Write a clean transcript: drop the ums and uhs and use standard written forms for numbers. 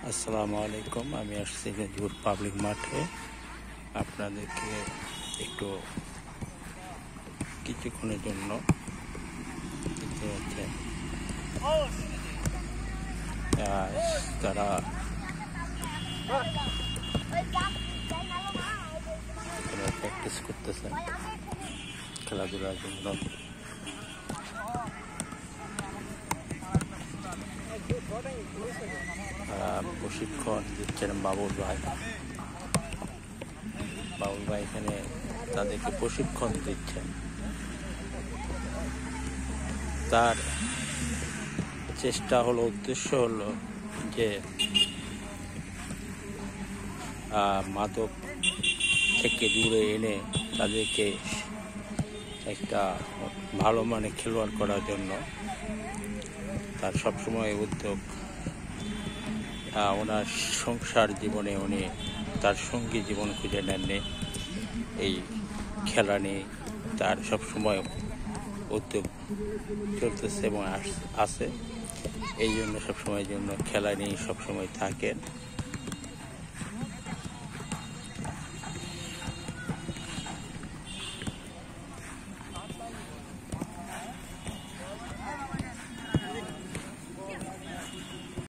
আসসালামু আলাইকুম। আমি আসছি গাজীপুর পাবলিক মাঠে আপনাদেরকে একটু কিছুক্ষণের জন্য দেখতে পাচ্ছেন তারা প্র্যাকটিস করতেছেন খেলাধুলার জন্য। প্রশিক্ষণ দিচ্ছেন বাবুল ভাই এখানে তাদেরকে প্রশিক্ষণ দিচ্ছেন। তার চেষ্টা হলো, উদ্দেশ্য হলো যে মাদক থেকে দূরে এনে তাদেরকে একটা ভালো মানের খেলোয়াড় করার জন্য। তার সবসময় উদ্যোগ। ওনার সংসার জীবনে উনি তার সঙ্গী জীবন খুঁজে নেননি, এই খেলা নিয়ে তার সবসময় উদ্যোগ চলতেছে এবং আছে। এই জন্য সবসময়ের জন্য খেলা নিয়ে সবসময় থাকেন।